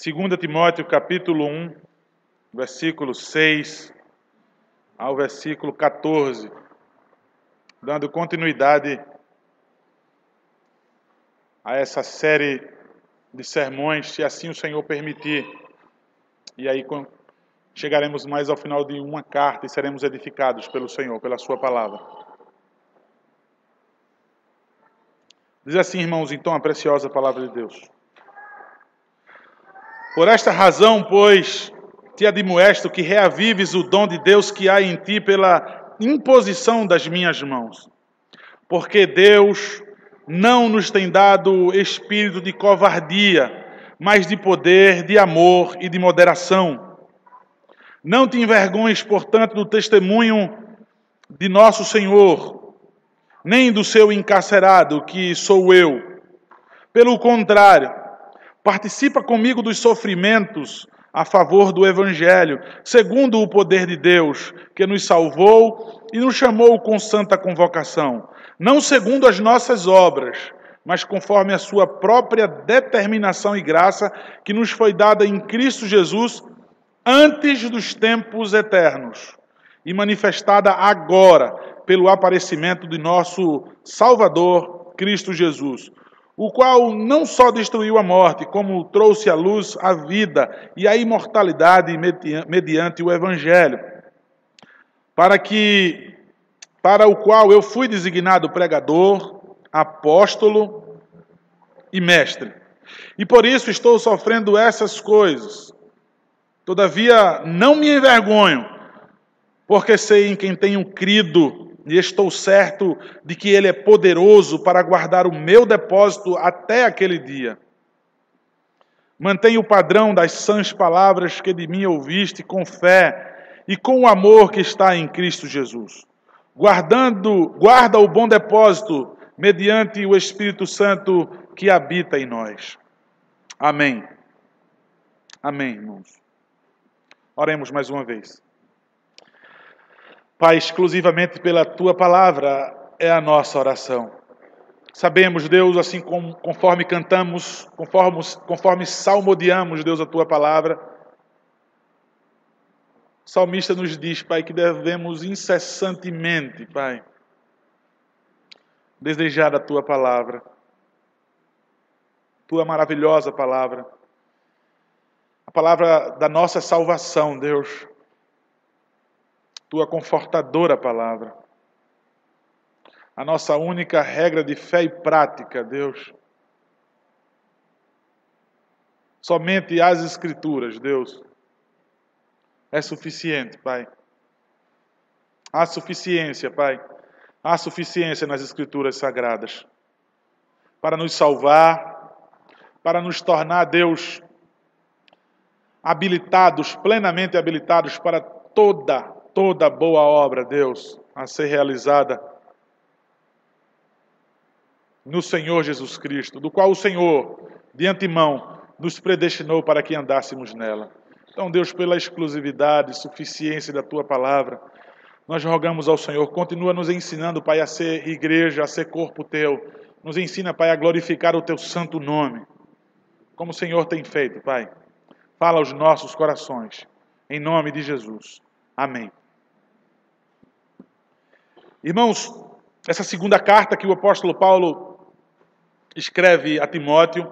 2 Timóteo capítulo 1, versículo 6 ao versículo 14, dando continuidade a essa série de sermões, se assim o Senhor permitir. E aí chegaremos mais ao final de uma carta e seremos edificados pelo Senhor, pela sua palavra. Diz assim, irmãos, então, a preciosa palavra de Deus. Por esta razão, pois, te admoesto que reavives o dom de Deus que há em ti pela imposição das minhas mãos. Porque Deus não nos tem dado espírito de covardia, mas de poder, de amor e de moderação. Não te envergonhes, portanto, do testemunho de nosso Senhor, nem do seu encarcerado, que sou eu. Pelo contrário, participa comigo dos sofrimentos a favor do Evangelho, segundo o poder de Deus, que nos salvou e nos chamou com santa convocação, não segundo as nossas obras, mas conforme a sua própria determinação e graça, que nos foi dada em Cristo Jesus antes dos tempos eternos, e manifestada agora pelo aparecimento de nosso Salvador, Cristo Jesus, o qual não só destruiu a morte, como trouxe à luz a vida e a imortalidade mediante o Evangelho, para o qual eu fui designado pregador, apóstolo e mestre. E por isso estou sofrendo essas coisas. Todavia, não me envergonho, porque sei em quem tenho crido, e estou certo de que Ele é poderoso para guardar o meu depósito até aquele dia. Mantenha o padrão das sãs palavras que de mim ouviste com fé e com o amor que está em Cristo Jesus. Guarda o bom depósito mediante o Espírito Santo que habita em nós. Amém. Amém, irmãos. Oremos mais uma vez. Pai, exclusivamente pela Tua palavra é a nossa oração. Sabemos, Deus, assim conforme cantamos, conforme salmodiamos, Deus, a Tua palavra, o salmista nos diz, Pai, que devemos incessantemente, Pai, desejar a Tua palavra, Tua maravilhosa palavra, a palavra da nossa salvação, Deus, Tua confortadora palavra, a nossa única regra de fé e prática, Deus. Somente as Escrituras, Deus, é suficiente, Pai. Há suficiência, Pai. Há suficiência nas Escrituras sagradas para nos salvar, para nos tornar, Deus, habilitados, plenamente habilitados para toda boa obra, Deus, a ser realizada no Senhor Jesus Cristo, do qual o Senhor, de antemão, nos predestinou para que andássemos nela. Então, Deus, pela exclusividade e suficiência da Tua palavra, nós rogamos ao Senhor, continua nos ensinando, Pai, a ser igreja, a ser corpo Teu. Nos ensina, Pai, a glorificar o Teu santo nome, como o Senhor tem feito, Pai. Fala aos nossos corações, em nome de Jesus. Amém. Irmãos, essa segunda carta que o apóstolo Paulo escreve a Timóteo,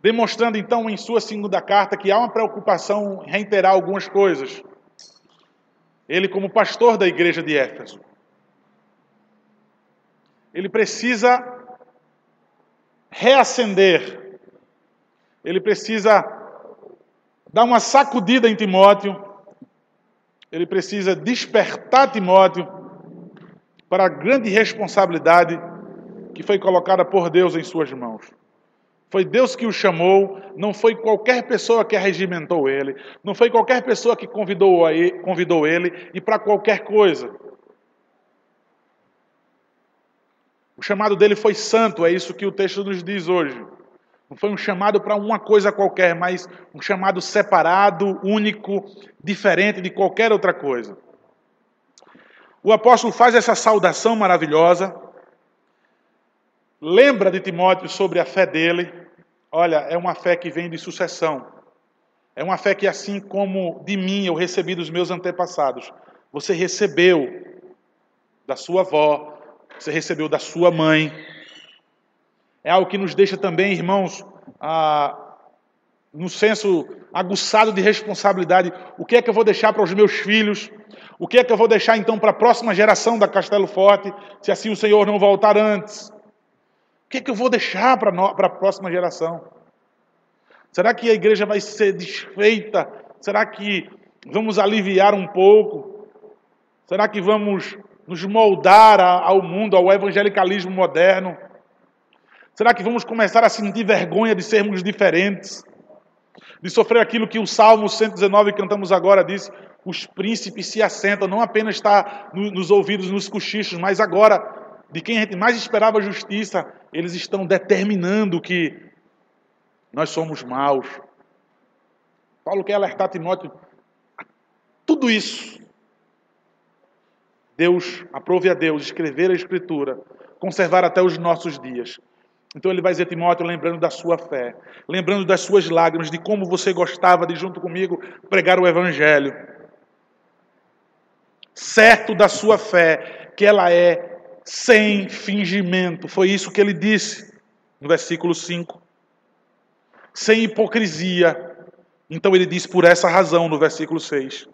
demonstrando então em sua segunda carta que há uma preocupação em reiterar algumas coisas. Ele, como pastor da igreja de Éfeso, ele precisa reacender, ele precisa dar uma sacudida em Timóteo, ele precisa despertar Timóteo para a grande responsabilidade que foi colocada por Deus em suas mãos. Foi Deus que o chamou, não foi qualquer pessoa que arregimentou ele, não foi qualquer pessoa que convidou ele e para qualquer coisa. O chamado dele foi santo, é isso que o texto nos diz hoje. Não foi um chamado para uma coisa qualquer, mas um chamado separado, único, diferente de qualquer outra coisa. O apóstolo faz essa saudação maravilhosa, lembra de Timóteo sobre a fé dele, Olha, é uma fé que vem de sucessão. É uma fé que, assim como de mim eu recebi dos meus antepassados, você recebeu da sua avó, você recebeu da sua mãe. É algo que nos deixa também, irmãos, no senso aguçado de responsabilidade. O que é que eu vou deixar para os meus filhos? O que é que eu vou deixar então para a próxima geração da Castelo Forte, se assim o Senhor não voltar antes? O que é que eu vou deixar para a próxima geração? Será que a igreja vai ser desfeita? Será que vamos aliviar um pouco? Será que vamos nos moldar ao mundo, ao evangelicalismo moderno? Será que vamos começar a sentir vergonha de sermos diferentes? De sofrer aquilo que o Salmo 119 que cantamos agora diz: os príncipes se assentam, não apenas está nos ouvidos, nos cochichos, mas agora, de quem a gente mais esperava justiça, eles estão determinando que nós somos maus. Paulo quer alertar Timóteo a tudo isso. Deus, aprove a Deus escrever a Escritura, conservar até os nossos dias. Então ele vai dizer, Timóteo, lembrando da sua fé, lembrando das suas lágrimas, de como você gostava de, junto comigo, pregar o Evangelho. Certo da sua fé, que ela é sem fingimento. Foi isso que ele disse no versículo 5. Sem hipocrisia. Então ele diz por essa razão no versículo 6.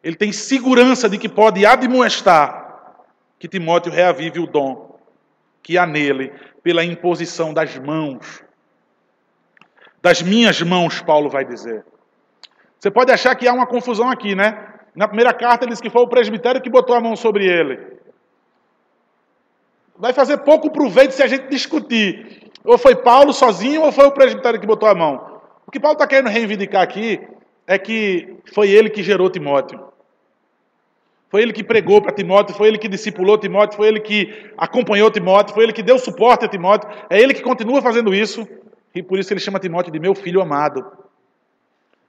Ele tem segurança de que pode admoestar que Timóteo reavive o dom que há nele pela imposição das mãos. Das minhas mãos, Paulo vai dizer. Você pode achar que há uma confusão aqui, né? Na primeira carta ele diz que foi o presbitério que botou a mão sobre ele. Vai fazer pouco proveito se a gente discutir. Ou foi Paulo sozinho ou foi o presbitério que botou a mão. O que Paulo está querendo reivindicar aqui é que foi ele que gerou Timóteo. Foi ele que pregou para Timóteo, foi ele que discipulou Timóteo, foi ele que acompanhou Timóteo, foi ele que deu suporte a Timóteo. É ele que continua fazendo isso. E por isso ele chama Timóteo de meu filho amado.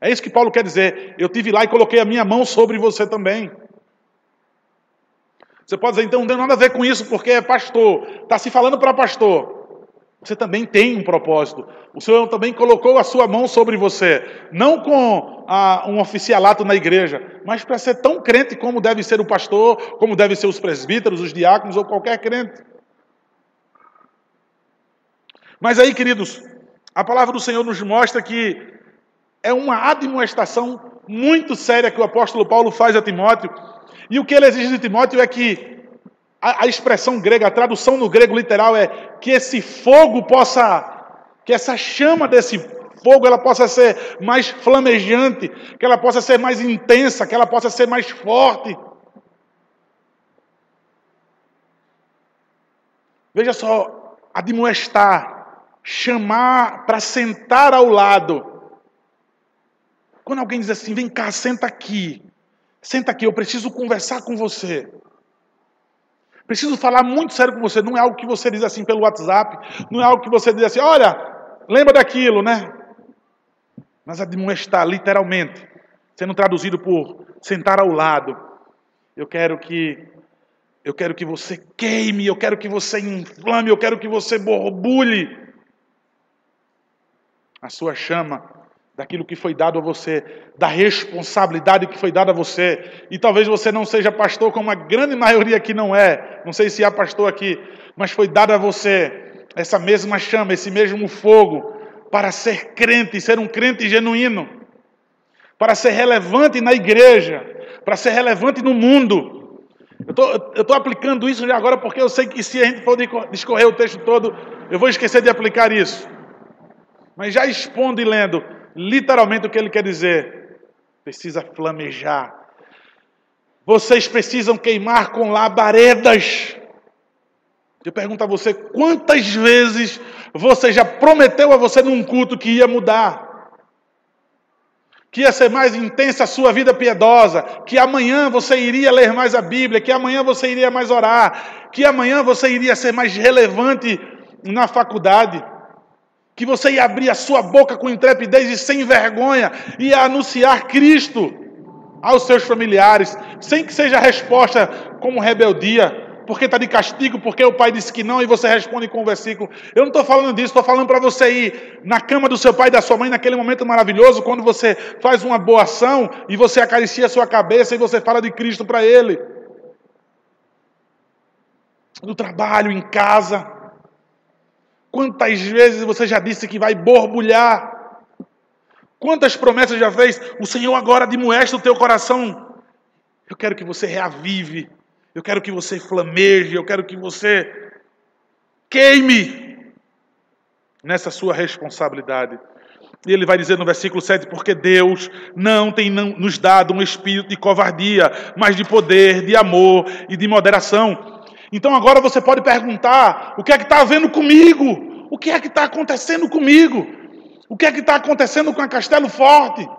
É isso que Paulo quer dizer. Eu tive lá e coloquei a minha mão sobre você também. Você pode dizer, então não tem nada a ver com isso, porque é pastor. Está se falando para pastor. Você também tem um propósito. O Senhor também colocou a sua mão sobre você. Não com um oficialato na igreja, mas para ser tão crente como deve ser o pastor, como devem ser os presbíteros, os diáconos ou qualquer crente. Mas aí, queridos, a palavra do Senhor nos mostra que é uma admoestação muito séria que o apóstolo Paulo faz a Timóteo. E o que ele exige de Timóteo é que a expressão grega, a tradução no grego literal é que esse fogo que essa chama desse fogo, ela possa ser mais flamejante, que ela possa ser mais intensa, que ela possa ser mais forte. Veja só, admoestar, chamar para sentar ao lado. Quando alguém diz assim, vem cá, senta aqui, eu preciso conversar com você. Preciso falar muito sério com você. Não é algo que você diz assim pelo WhatsApp. Não é algo que você diz assim, olha, lembra daquilo, né? Mas admoestar, literalmente, sendo traduzido por sentar ao lado. Eu quero que você queime, eu quero que você inflame, eu quero que você borbulhe a sua chama daquilo que foi dado a você, da responsabilidade que foi dada a você. E talvez você não seja pastor, como a grande maioria aqui não é. Não sei se há pastor aqui, mas foi dado a você essa mesma chama, esse mesmo fogo, para ser crente, ser um crente genuíno, para ser relevante na igreja, para ser relevante no mundo. Eu estou aplicando isso já agora porque eu sei que se a gente for discorrer o texto todo, eu vou esquecer de aplicar isso. Mas já expondo e lendo, literalmente o que ele quer dizer, precisa flamejar. Vocês precisam queimar com labaredas. Eu pergunto a você, quantas vezes você já prometeu a você num culto que ia mudar? Que ia ser mais intensa a sua vida piedosa, que amanhã você iria ler mais a Bíblia, que amanhã você iria mais orar, que amanhã você iria ser mais relevante na faculdade, que você ia abrir a sua boca com intrepidez e sem vergonha, ia anunciar Cristo aos seus familiares, sem que seja resposta como rebeldia, porque está de castigo, porque o pai disse que não, e você responde com o versículo. Eu não estou falando disso, estou falando para você ir na cama do seu pai e da sua mãe, naquele momento maravilhoso, quando você faz uma boa ação, e você acaricia a sua cabeça, e você fala de Cristo para ele. No trabalho, em casa. Quantas vezes você já disse que vai borbulhar? Quantas promessas já fez? O Senhor agora admoesta o teu coração. Eu quero que você reavive. Eu quero que você flameje. Eu quero que você queime nessa sua responsabilidade. E ele vai dizer no versículo 7, porque Deus não tem nos dado um espírito de covardia, mas de poder, de amor e de moderação. Então agora você pode perguntar, o que é que está havendo comigo? O que é que está acontecendo comigo? O que é que está acontecendo com a Castelo Forte?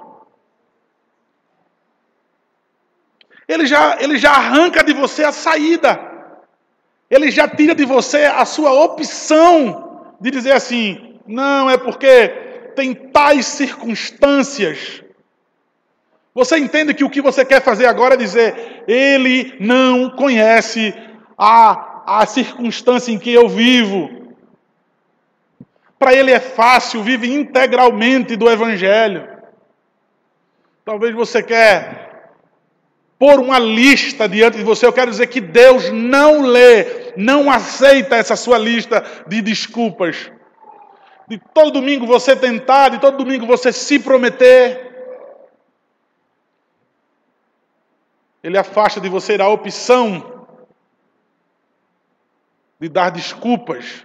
Ele já arranca de você a saída. Ele já tira de você a sua opção de dizer assim, não, é porque tem tais circunstâncias. Você entende que o que você quer fazer agora é dizer, ele não conhece a circunstância em que eu vivo. Para ele é fácil, vive integralmente do Evangelho. Talvez você quer pôr uma lista diante de você. Eu quero dizer que Deus não lê, não aceita essa sua lista de desculpas. De todo domingo você tentar, de todo domingo você se prometer. Ele afasta de você a opção de dar desculpas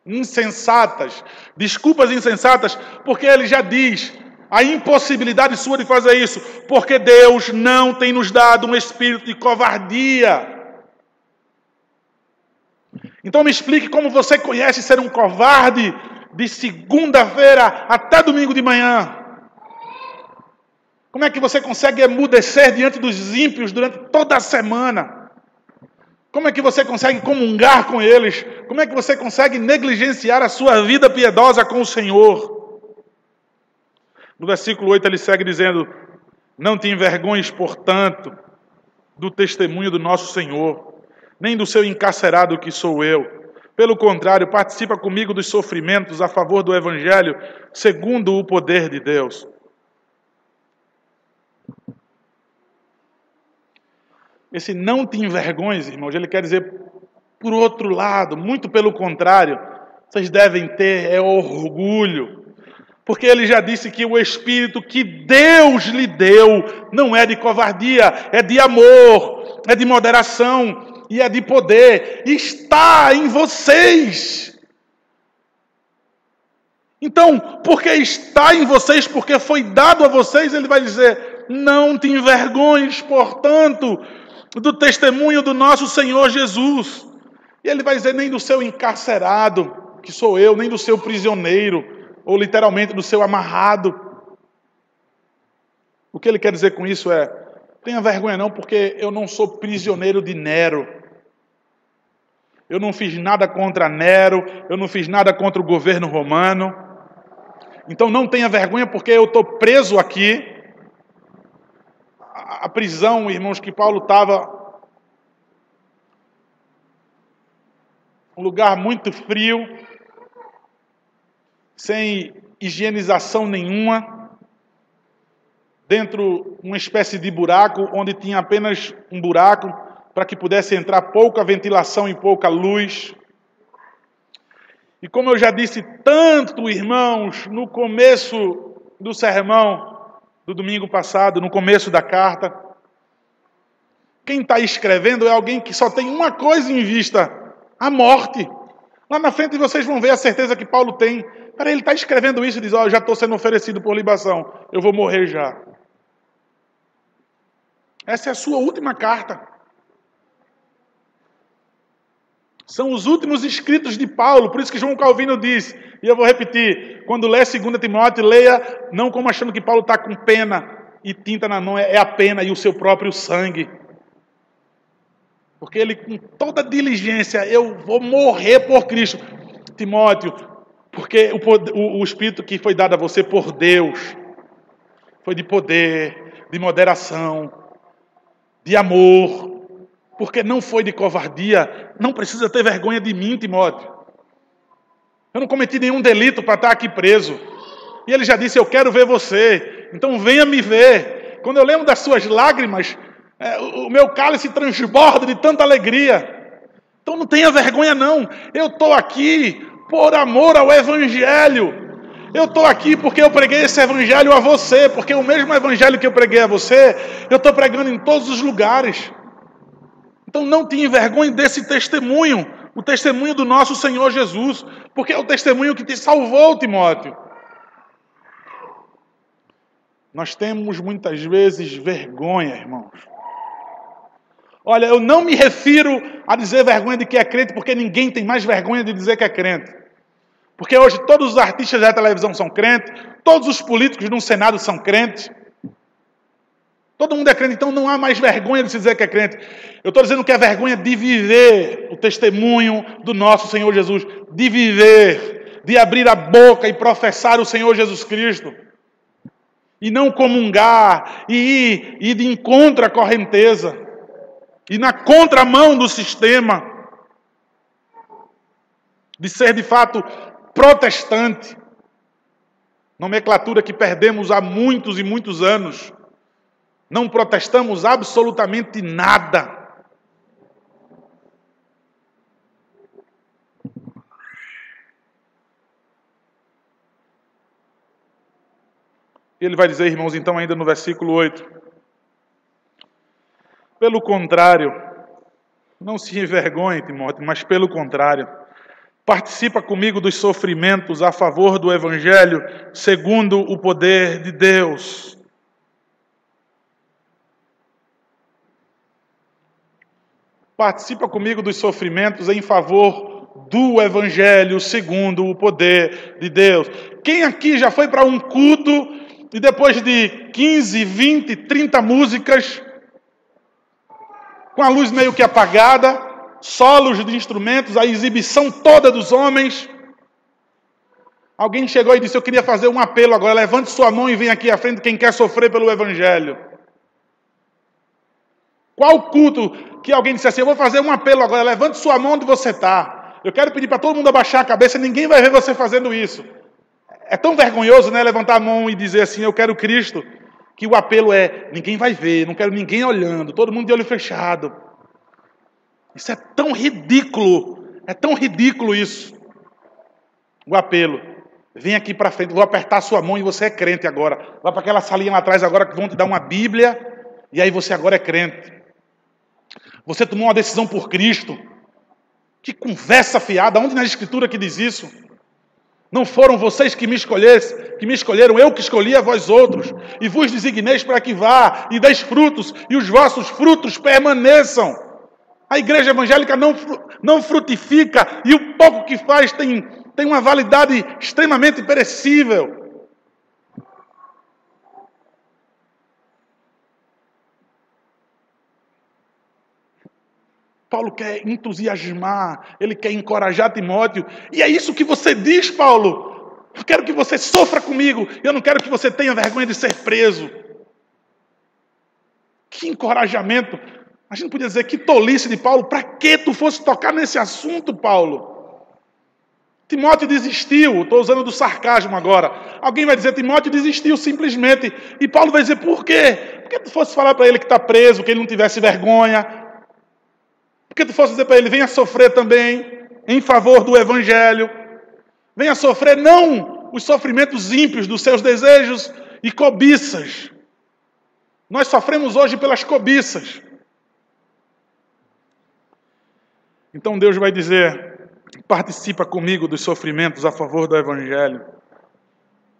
insensatas, desculpas insensatas, porque ele já diz a impossibilidade sua de fazer isso, porque Deus não tem nos dado um espírito de covardia. Então me explique como você conhece ser um covarde de segunda-feira até domingo de manhã. Como é que você consegue emudecer diante dos ímpios durante toda a semana? Como é que você consegue comungar com eles? Como é que você consegue negligenciar a sua vida piedosa com o Senhor? No versículo 8 ele segue dizendo, não te envergonhes, portanto, do testemunho do nosso Senhor, nem do seu encarcerado que sou eu. Pelo contrário, participa comigo dos sofrimentos a favor do Evangelho, segundo o poder de Deus. Esse não te envergonhes, irmãos, ele quer dizer, por outro lado, muito pelo contrário, vocês devem ter orgulho. Porque ele já disse que o Espírito que Deus lhe deu não é de covardia, é de amor, é de moderação e é de poder. Está em vocês. Então, porque está em vocês, porque foi dado a vocês, ele vai dizer, não te envergonhes, portanto, do testemunho do nosso Senhor Jesus. E ele vai dizer, nem do seu encarcerado, que sou eu, nem do seu prisioneiro, ou literalmente do seu amarrado. O que ele quer dizer com isso é, tenha vergonha não, porque eu não sou prisioneiro de Nero. Eu não fiz nada contra Nero, eu não fiz nada contra o governo romano. Então não tenha vergonha porque eu estou preso aqui. A prisão, irmãos, que Paulo estava, um lugar muito frio, sem higienização nenhuma, dentro de uma espécie de buraco, onde tinha apenas um buraco para que pudesse entrar pouca ventilação e pouca luz. E como eu já disse tanto, irmãos, no começo do sermão do domingo passado, no começo da carta, quem está escrevendo é alguém que só tem uma coisa em vista, a morte. Lá na frente vocês vão ver a certeza que Paulo tem. Para ele está escrevendo isso e diz, eu já estou sendo oferecido por libação, eu vou morrer já. Essa é a sua última carta. São os últimos escritos de Paulo, por isso que João Calvino diz, e eu vou repetir, quando lê 2 Timóteo, leia não como achando que Paulo está com pena e tinta na mão, é a pena e o seu próprio sangue. Porque ele, com toda diligência, eu vou morrer por Cristo. Timóteo, porque o Espírito que foi dado a você por Deus, foi de poder, de moderação, de amor porque não foi de covardia. Não precisa ter vergonha de mim, Timóteo. Eu não cometi nenhum delito para estar aqui preso. E ele já disse, eu quero ver você. Então venha me ver. Quando eu lembro das suas lágrimas, o meu cálice transborda de tanta alegria. Então não tenha vergonha não. Eu estou aqui por amor ao Evangelho. Eu estou aqui porque eu preguei esse Evangelho a você. Porque o mesmo Evangelho que eu preguei a você, eu estou pregando em todos os lugares. Então não tenha vergonha desse testemunho, o testemunho do nosso Senhor Jesus, porque é o testemunho que te salvou, Timóteo. Nós temos muitas vezes vergonha, irmãos. Olha, eu não me refiro a dizer vergonha de que é crente, porque ninguém tem mais vergonha de dizer que é crente. Porque hoje todos os artistas da televisão são crentes, todos os políticos no Senado são crentes. Todo mundo é crente, então não há mais vergonha de se dizer que é crente. Eu estou dizendo que é vergonha de viver o testemunho do nosso Senhor Jesus. De viver, de abrir a boca e professar o Senhor Jesus Cristo. E não comungar, e ir de encontro à correnteza. E na contramão do sistema. De ser de fato protestante. Nomenclatura que perdemos há muitos e muitos anos. Não protestamos absolutamente nada. Ele vai dizer, irmãos, então ainda no versículo 8. Pelo contrário, não se envergonhe, Timóteo, mas pelo contrário, participa comigo dos sofrimentos a favor do Evangelho, segundo o poder de Deus. Participa comigo dos sofrimentos em favor do Evangelho, segundo o poder de Deus. Quem aqui já foi para um culto e depois de 15, 20, 30 músicas, com a luz meio que apagada, solos de instrumentos, a exibição toda dos homens, alguém chegou e disse, eu queria fazer um apelo agora, levante sua mão e venha aqui à frente quem quer sofrer pelo Evangelho. Qual culto que alguém disse assim, eu vou fazer um apelo agora, levante sua mão onde você está. Eu quero pedir para todo mundo abaixar a cabeça, ninguém vai ver você fazendo isso. É tão vergonhoso, né, levantar a mão e dizer assim, eu quero Cristo, que o apelo é, ninguém vai ver, não quero ninguém olhando, todo mundo de olho fechado. Isso é tão ridículo isso. O apelo, vem aqui para frente, vou apertar a sua mão e você é crente agora. Vai para aquela salinha lá atrás agora que vão te dar uma Bíblia, e aí você agora é crente. Você tomou uma decisão por Cristo. Que conversa fiada, onde na Escritura que diz isso? Não foram vocês que me escolheram, eu que escolhi a vós outros, e vos designeis para que vá, e deis frutos, e os vossos frutos permaneçam. A igreja evangélica não frutifica, e o pouco que faz tem uma validade extremamente perecível. Paulo quer entusiasmar, ele quer encorajar Timóteo. E é isso que você diz, Paulo. Eu quero que você sofra comigo. Eu não quero que você tenha vergonha de ser preso. Que encorajamento. A gente podia dizer que tolice de Paulo. Para que tu fosse tocar nesse assunto, Paulo? Timóteo desistiu. Estou usando do sarcasmo agora. Alguém vai dizer, Timóteo desistiu simplesmente. E Paulo vai dizer, por quê? Por que tu fosse falar para ele que está preso, que ele não tivesse vergonha? Porque tu fosse dizer para ele, venha sofrer também, em favor do Evangelho. Venha sofrer não os sofrimentos ímpios dos seus desejos e cobiças. Nós sofremos hoje pelas cobiças. Então Deus vai dizer, participa comigo dos sofrimentos a favor do Evangelho,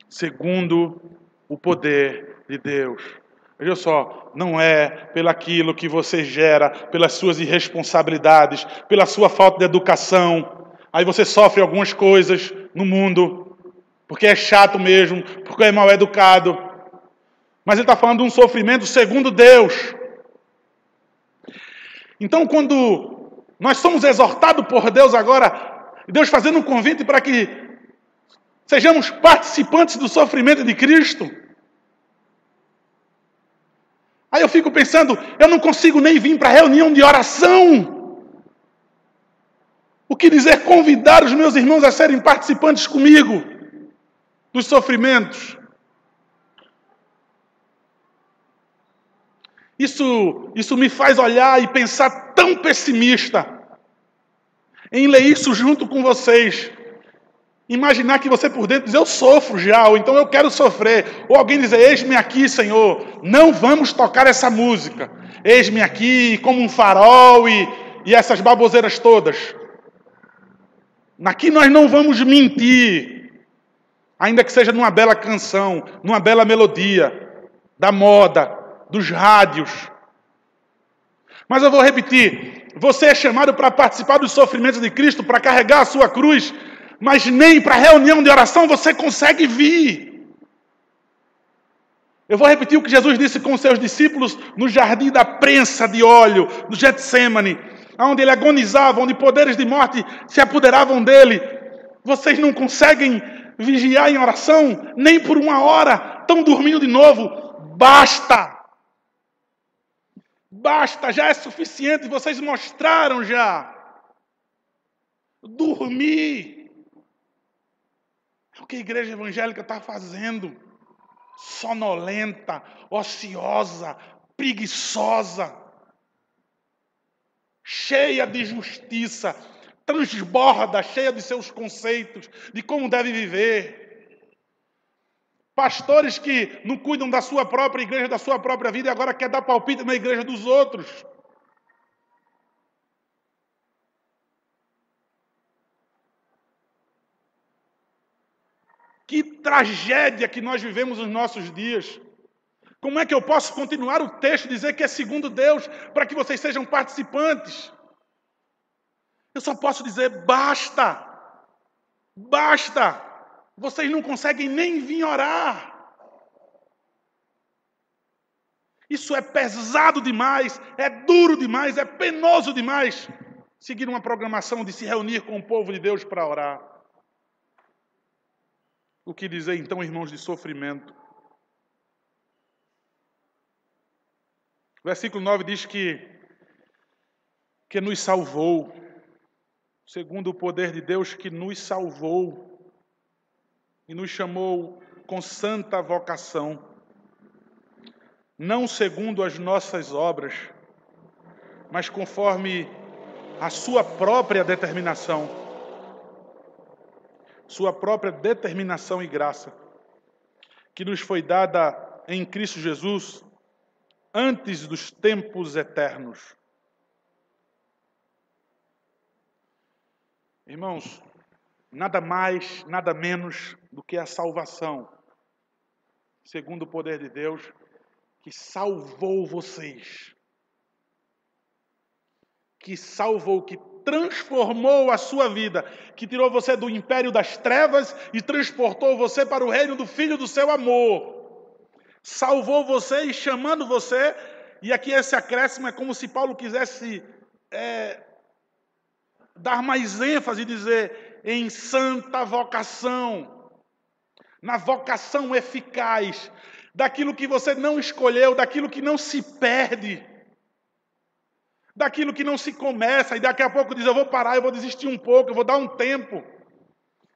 segundo o poder de Deus. Veja só, não é pelaquilo que você gera, pelas suas irresponsabilidades, pela sua falta de educação. Aí você sofre algumas coisas no mundo, porque é chato mesmo, porque é mal educado. Mas ele está falando de um sofrimento segundo Deus. Então, quando nós somos exortados por Deus agora, Deus fazendo um convite para que sejamos participantes do sofrimento de Cristo, aí eu fico pensando, eu não consigo nem vir para a reunião de oração. O que dizer convidar os meus irmãos a serem participantes comigo dos sofrimentos? Isso me faz olhar e pensar tão pessimista em ler isso junto com vocês. Imaginar que você por dentro diz, eu sofro já, ou então eu quero sofrer. Ou alguém dizer, eis-me aqui, Senhor, não vamos tocar essa música. Eis-me aqui como um farol e essas baboseiras todas. Aqui nós não vamos mentir, ainda que seja numa bela canção, numa bela melodia, da moda, dos rádios. Mas eu vou repetir, você é chamado para participar dos sofrimentos de Cristo, para carregar a sua cruz, mas nem para a reunião de oração você consegue vir. Eu vou repetir o que Jesus disse com os seus discípulos no jardim da prensa de óleo, do Getsêmani, onde ele agonizava, onde poderes de morte se apoderavam dele. Vocês não conseguem vigiar em oração nem por 1 hora, estão dormindo de novo. Basta! Basta, já é suficiente, vocês mostraram já. Dormir. É o que a igreja evangélica está fazendo. Sonolenta, ociosa, preguiçosa, cheia de justiça, transborda, cheia de seus conceitos, de como deve viver. Pastores que não cuidam da sua própria igreja, da sua própria vida, e agora quer dar palpite na igreja dos outros. Que tragédia que nós vivemos nos nossos dias. Como é que eu posso continuar o texto e dizer que é segundo Deus para que vocês sejam participantes? Eu só posso dizer, basta! Basta! Vocês não conseguem nem vir orar. Isso é pesado demais, é duro demais, é penoso demais. Seguir uma programação de se reunir com o povo de Deus para orar. O que dizer então, irmãos, de sofrimento? O versículo 9 diz que nos salvou, segundo o poder de Deus que nos salvou e nos chamou com santa vocação, não segundo as nossas obras, mas conforme a sua própria determinação. Sua própria determinação e graça, que nos foi dada em Cristo Jesus antes dos tempos eternos. Irmãos, nada mais, nada menos do que a salvação, segundo o poder de Deus, que salvou vocês. Que salvou, que transformou a sua vida, que tirou você do império das trevas e transportou você para o reino do Filho do seu amor. Salvou você e chamando você, e aqui esse acréscimo é como se Paulo quisesse dar mais ênfase e dizer, em santa vocação, na vocação eficaz, daquilo que você não escolheu, daquilo que não se perde, daquilo que não se começa, e daqui a pouco diz, eu vou parar, eu vou desistir um pouco, eu vou dar um tempo.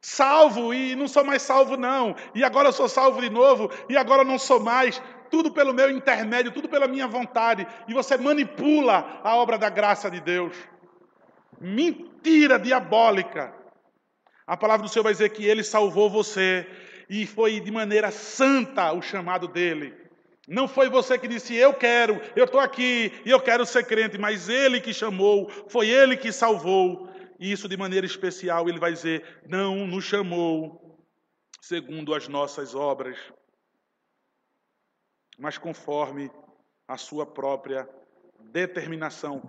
Salvo, e não sou mais salvo não, e agora eu sou salvo de novo, e agora eu não sou mais, tudo pelo meu intermédio, tudo pela minha vontade, e você manipula a obra da graça de Deus. Mentira diabólica. A palavra do Senhor vai dizer que Ele salvou você, e foi de maneira santa o chamado dEle. Não foi você que disse, eu estou aqui e eu quero ser crente, mas Ele que chamou, foi Ele que salvou. E isso de maneira especial, Ele vai dizer, não nos chamou segundo as nossas obras, mas conforme a sua própria determinação.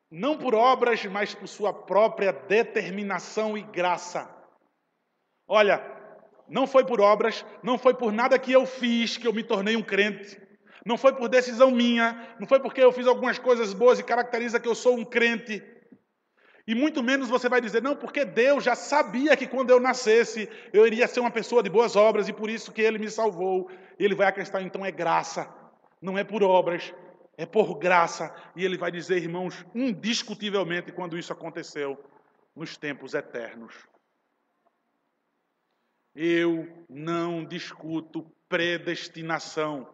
Não por obras, mas por sua própria determinação e graça. Olha, não foi por obras, não foi por nada que eu fiz que eu me tornei um crente. Não foi por decisão minha, não foi porque eu fiz algumas coisas boas e caracteriza que eu sou um crente. E muito menos você vai dizer, não, porque Deus já sabia que quando eu nascesse, eu iria ser uma pessoa de boas obras e por isso que Ele me salvou. E Ele vai acrescentar, então é graça. não é por obras, é por graça. E ele vai dizer, irmãos, indiscutivelmente, quando isso aconteceu, nos tempos eternos. Eu não discuto predestinação.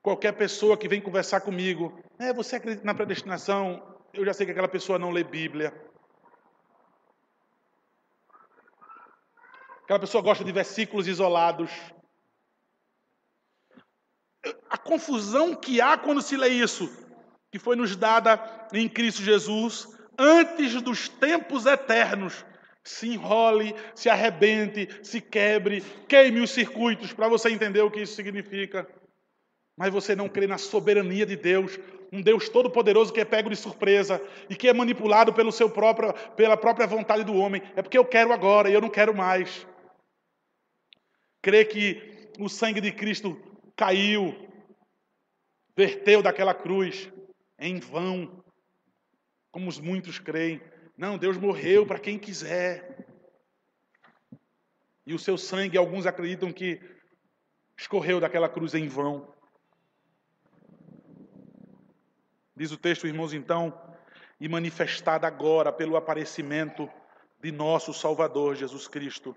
Qualquer pessoa que vem conversar comigo, você acredita na predestinação? Eu já sei que aquela pessoa não lê Bíblia. Aquela pessoa gosta de versículos isolados. A confusão que há quando se lê isso, que foi nos dada em Cristo Jesus, antes dos tempos eternos, se enrole, se arrebente, se quebre, queime os circuitos, para você entender o que isso significa. Mas você não crê na soberania de Deus, um Deus todo-poderoso que é pego de surpresa e que é manipulado pela própria vontade do homem. É porque eu quero agora e eu não quero mais. Crê que o sangue de Cristo caiu, verteu daquela cruz em vão, como os muitos creem. Não, Deus morreu para quem quiser. E o seu sangue, alguns acreditam que escorreu daquela cruz em vão. Diz o texto, irmãos, então, e manifestada agora pelo aparecimento de nosso Salvador Jesus Cristo,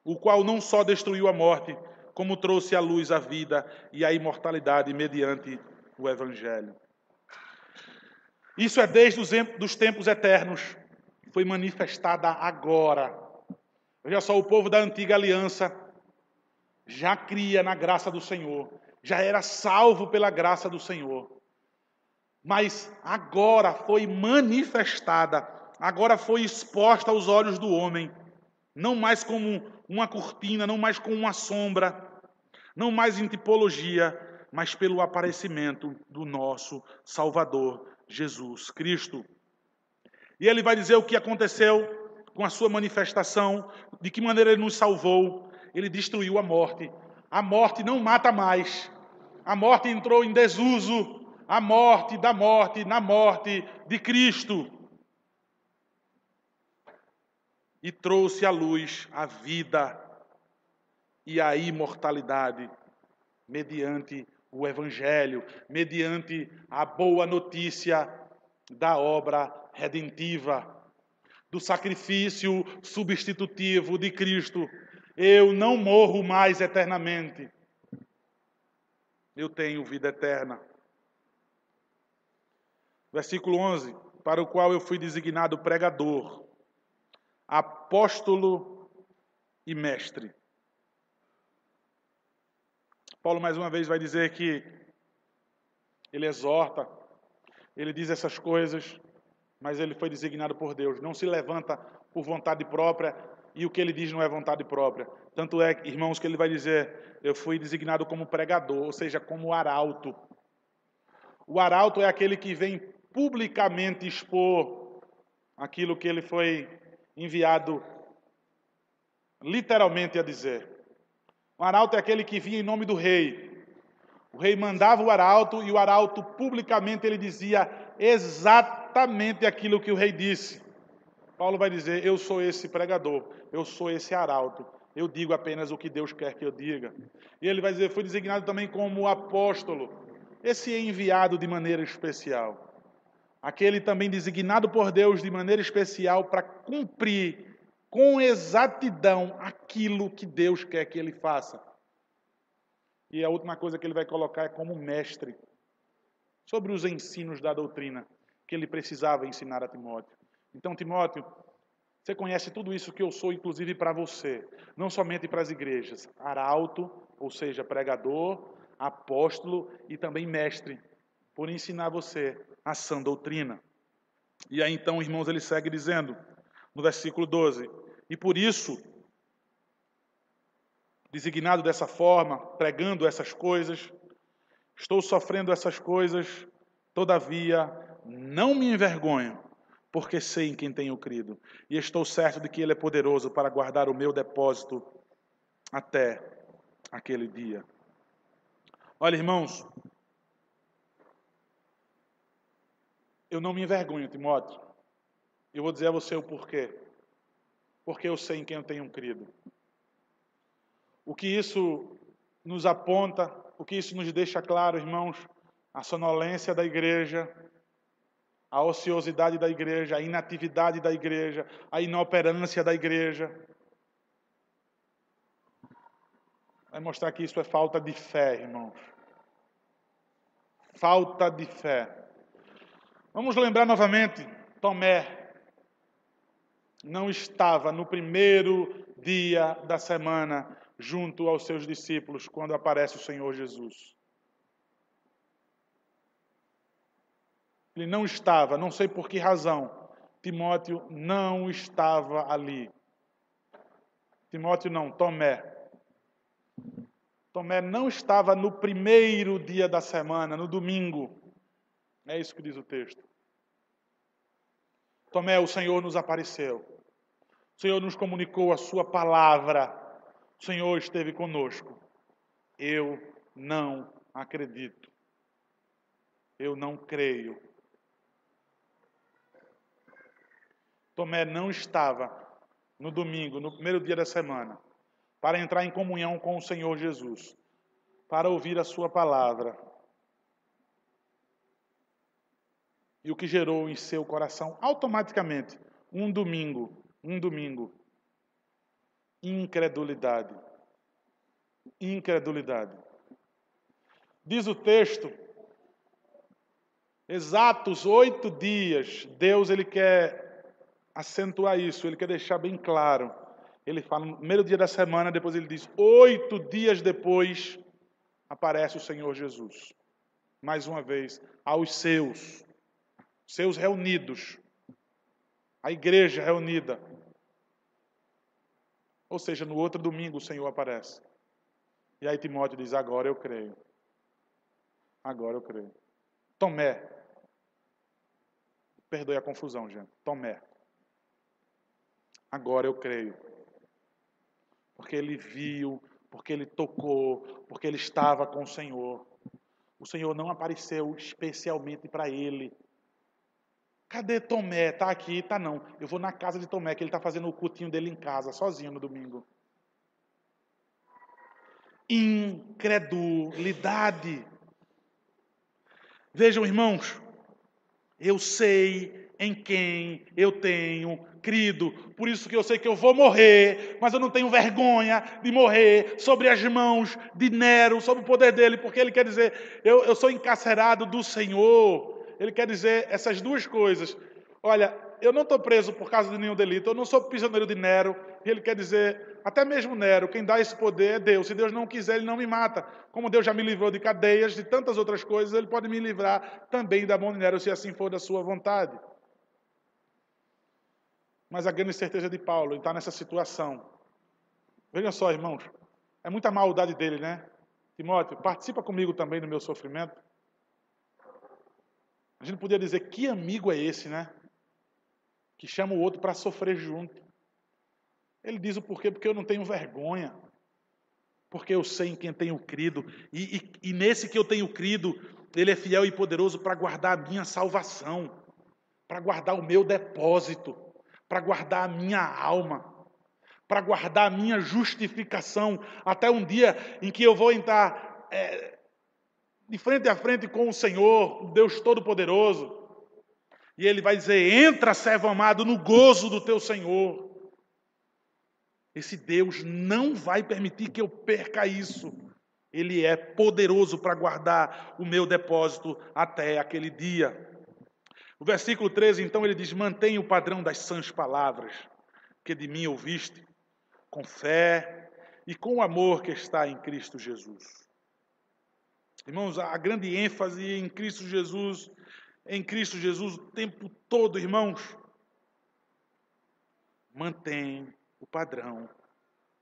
o qual não só destruiu a morte, como trouxe à luz a vida e a imortalidade mediante o Evangelho. Isso é desde os tempos eternos, foi manifestada agora. Veja só, o povo da antiga aliança já cria na graça do Senhor, já era salvo pela graça do Senhor. Mas agora foi manifestada, agora foi exposta aos olhos do homem, não mais como uma cortina, não mais como uma sombra, não mais em tipologia, mas pelo aparecimento do nosso Salvador, Jesus Cristo. E ele vai dizer o que aconteceu com a sua manifestação, de que maneira ele nos salvou. Ele destruiu a morte. A morte não mata mais. A morte entrou em desuso. A morte da morte na morte de Cristo. E trouxe à luz a vida e a imortalidade mediante o Evangelho, mediante a boa notícia da obra redentiva, do sacrifício substitutivo de Cristo. Eu não morro mais eternamente. Eu tenho vida eterna. Versículo 11, para o qual eu fui designado pregador, apóstolo e mestre. Paulo mais uma vez vai dizer que ele exorta, ele diz essas coisas, mas ele foi designado por Deus. Não se levanta por vontade própria e o que ele diz não é vontade própria. Tanto é, irmãos, que ele vai dizer, eu fui designado como pregador, ou seja, como arauto. O arauto é aquele que vem publicamente expor aquilo que ele foi enviado literalmente a dizer. O arauto é aquele que vinha em nome do rei. O rei mandava o arauto e o arauto publicamente ele dizia exatamente aquilo que o rei disse. Paulo vai dizer, eu sou esse pregador, eu sou esse arauto, eu digo apenas o que Deus quer que eu diga. E ele vai dizer, foi designado também como apóstolo, esse é enviado de maneira especial. Aquele também designado por Deus de maneira especial para cumprir com exatidão aquilo que Deus quer que ele faça. E a última coisa que ele vai colocar é como mestre sobre os ensinos da doutrina que ele precisava ensinar a Timóteo. Então, Timóteo, você conhece tudo isso que eu sou, inclusive para você, não somente para as igrejas. Arauto, ou seja, pregador, apóstolo e também mestre, por ensinar você a sã doutrina. E aí então, irmãos, ele segue dizendo, no versículo 12, e por isso, designado dessa forma, pregando essas coisas, estou sofrendo essas coisas, todavia não me envergonho, porque sei em quem tenho crido, e estou certo de que Ele é poderoso para guardar o meu depósito até aquele dia. Olha, irmãos, eu não me envergonho, Timóteo. Eu vou dizer a você o porquê. Porque eu sei em quem eu tenho crido. O que isso nos aponta o que isso nos deixa claro, irmãos? A sonolência da igreja, a ociosidade da igreja, a inatividade da igreja, a inoperância da igreja. Vai mostrar que isso é falta de fé, irmãos. Falta de fé. Vamos lembrar novamente, Tomé não estava no primeiro dia da semana junto aos seus discípulos quando aparece o Senhor Jesus. Ele não estava, não sei por que razão. Timóteo não estava ali. Timóteo não, Tomé. Tomé não estava no primeiro dia da semana, no domingo. É isso que diz o texto. Tomé, o Senhor nos apareceu. O Senhor nos comunicou a sua palavra. O Senhor esteve conosco. Eu não acredito. Eu não creio. Tomé não estava no domingo, no primeiro dia da semana, para entrar em comunhão com o Senhor Jesus, para ouvir a sua palavra. E o que gerou em seu coração, automaticamente, um domingo, incredulidade. Incredulidade. Diz o texto, exatos 8 dias, Deus ele quer acentuar isso, ele quer deixar bem claro. Ele fala no primeiro dia da semana, depois ele diz, 8 dias depois, aparece o Senhor Jesus. Mais uma vez, aos seus reunidos, a igreja reunida. Ou seja, no outro domingo o Senhor aparece. E aí Timóteo diz, agora eu creio. Agora eu creio. Tomé. Perdoe a confusão, gente. Tomé. Agora eu creio. Porque ele viu, porque ele tocou, porque ele estava com o Senhor. O Senhor não apareceu especialmente para ele. Cadê Tomé? Está aqui? Está não. Eu vou na casa de Tomé, que ele está fazendo o cultinho dele em casa, sozinho no domingo. Incredulidade. Vejam, irmãos, eu sei em quem eu tenho crido, por isso que eu sei que eu vou morrer, mas eu não tenho vergonha de morrer sobre as mãos de Nero, sob o poder dele, porque ele quer dizer, eu sou encarcerado do Senhor. Ele quer dizer essas duas coisas. Olha, eu não estou preso por causa de nenhum delito, eu não sou prisioneiro de Nero. E ele quer dizer, até mesmo Nero, quem dá esse poder é Deus. Se Deus não quiser, ele não me mata. Como Deus já me livrou de cadeias, de tantas outras coisas, ele pode me livrar também da mão de Nero, se assim for da sua vontade. Mas a grande certeza de Paulo, ele está nessa situação. Vejam só, irmãos, é muita maldade dele, né? Timóteo, participa comigo também do meu sofrimento. A gente podia dizer, que amigo é esse, né? Que chama o outro para sofrer junto. Ele diz o porquê, porque eu não tenho vergonha. Porque eu sei em quem tenho crido. E nesse que eu tenho crido, ele é fiel e poderoso para guardar a minha salvação. Para guardar o meu depósito. Para guardar a minha alma. Para guardar a minha justificação. Até um dia em que eu vou entrar de frente a frente com o Senhor, o Deus Todo-Poderoso. E ele vai dizer, entra, servo amado, no gozo do teu Senhor. Esse Deus não vai permitir que eu perca isso. Ele é poderoso para guardar o meu depósito até aquele dia. O versículo 13, então, ele diz, mantenha o padrão das sãs palavras que de mim ouviste, com fé e com o amor que está em Cristo Jesus. Irmãos, a grande ênfase em Cristo Jesus o tempo todo, irmãos. Mantém o padrão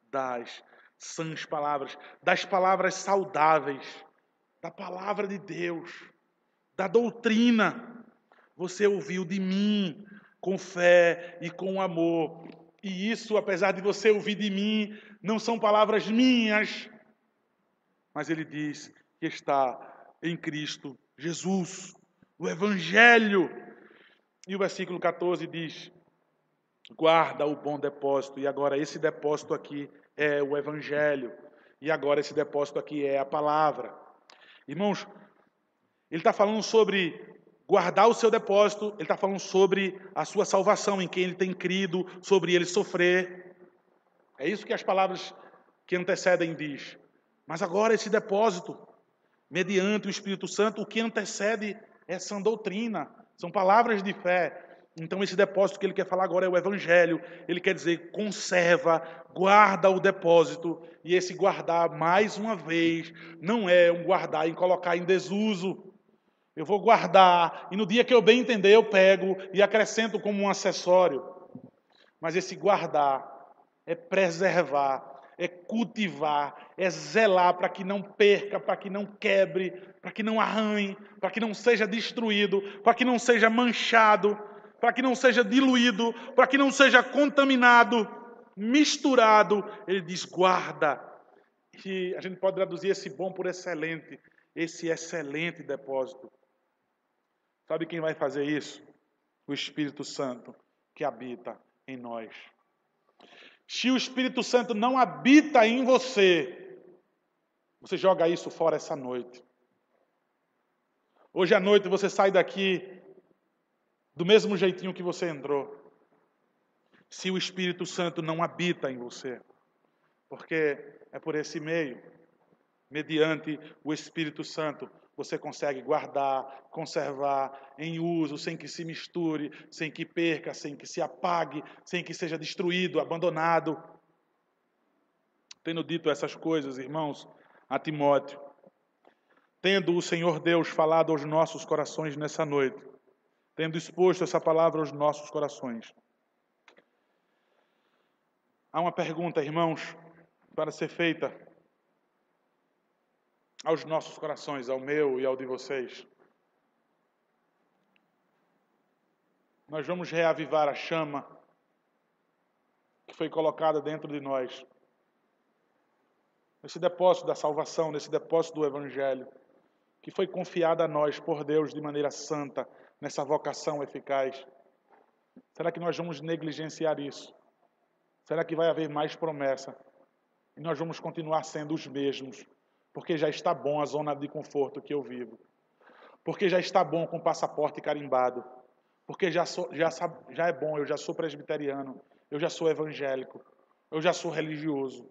das sãs palavras, das palavras saudáveis, da palavra de Deus, da doutrina. Você ouviu de mim com fé e com amor. E isso, apesar de você ouvir de mim, não são palavras minhas, mas ele diz que está em Cristo Jesus, o Evangelho. E o versículo 14 diz, guarda o bom depósito. E agora esse depósito aqui é o Evangelho. E agora esse depósito aqui é a palavra. Irmãos, ele está falando sobre guardar o seu depósito, ele está falando sobre a sua salvação, em quem ele tem crido, sobre ele sofrer. É isso que as palavras que antecedem diz. Mas agora esse depósito, mediante o Espírito Santo, o que antecede é sã doutrina, são palavras de fé. Então esse depósito que ele quer falar agora é o Evangelho. Ele quer dizer, conserva, guarda o depósito. E esse guardar, mais uma vez, não é um guardar em colocar em desuso. Eu vou guardar, e no dia que eu bem entender, eu pego e acrescento como um acessório. Mas esse guardar é preservar, é cultivar, é zelar para que não perca, para que não quebre, para que não arranhe, para que não seja destruído, para que não seja manchado, para que não seja diluído, para que não seja contaminado, misturado. Ele diz, guarda. E a gente pode traduzir esse bom por excelente, esse excelente depósito. Sabe quem vai fazer isso? O Espírito Santo que habita em nós. Se o Espírito Santo não habita em você, você joga isso fora essa noite. Hoje à noite você sai daqui do mesmo jeitinho que você entrou. Se o Espírito Santo não habita em você. Porque é por esse meio, mediante o Espírito Santo, você consegue guardar, conservar em uso, sem que se misture, sem que perca, sem que se apague, sem que seja destruído, abandonado. Tendo dito essas coisas, irmãos, a Timóteo, tendo o Senhor Deus falado aos nossos corações nessa noite, tendo exposto essa palavra aos nossos corações, há uma pergunta, irmãos, para ser feita aos nossos corações, ao meu e ao de vocês. Nós vamos reavivar a chama que foi colocada dentro de nós, nesse depósito da salvação, nesse depósito do Evangelho, que foi confiada a nós por Deus de maneira santa, nessa vocação eficaz. Será que nós vamos negligenciar isso? Será que vai haver mais promessa? E nós vamos continuar sendo os mesmos, porque já está bom a zona de conforto que eu vivo, porque já está bom com o passaporte carimbado, porque já é bom, eu já sou presbiteriano, eu já sou evangélico, eu já sou religioso.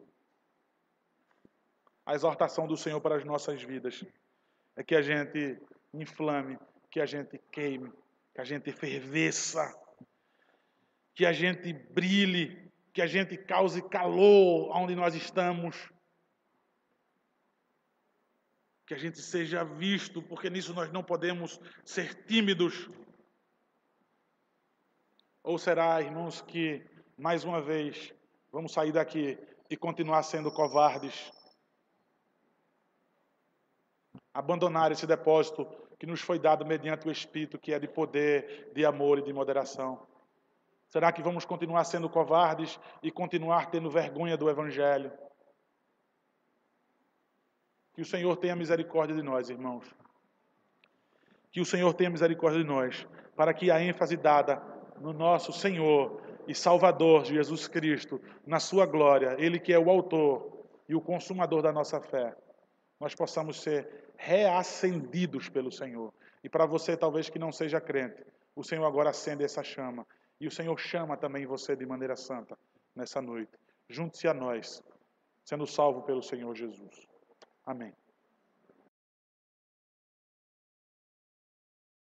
A exortação do Senhor para as nossas vidas é que a gente inflame, que a gente queime, que a gente ferveça, que a gente brilhe, que a gente cause calor onde nós estamos, que a gente seja visto, porque nisso nós não podemos ser tímidos. Ou será, irmãos, que mais uma vez vamos sair daqui e continuar sendo covardes, abandonar esse depósito que nos foi dado mediante o Espírito, que é de poder, de amor e de moderação? Será que vamos continuar sendo covardes e continuar tendo vergonha do Evangelho? Que o Senhor tenha misericórdia de nós, irmãos. Que o Senhor tenha misericórdia de nós, para que a ênfase dada no nosso Senhor e Salvador Jesus Cristo, na sua glória, Ele que é o autor e o consumador da nossa fé, nós possamos ser reacendidos pelo Senhor. E para você, talvez que não seja crente, o Senhor agora acende essa chama. E o Senhor chama também você de maneira santa nessa noite. Junte-se a nós, sendo salvo pelo Senhor Jesus. Amém.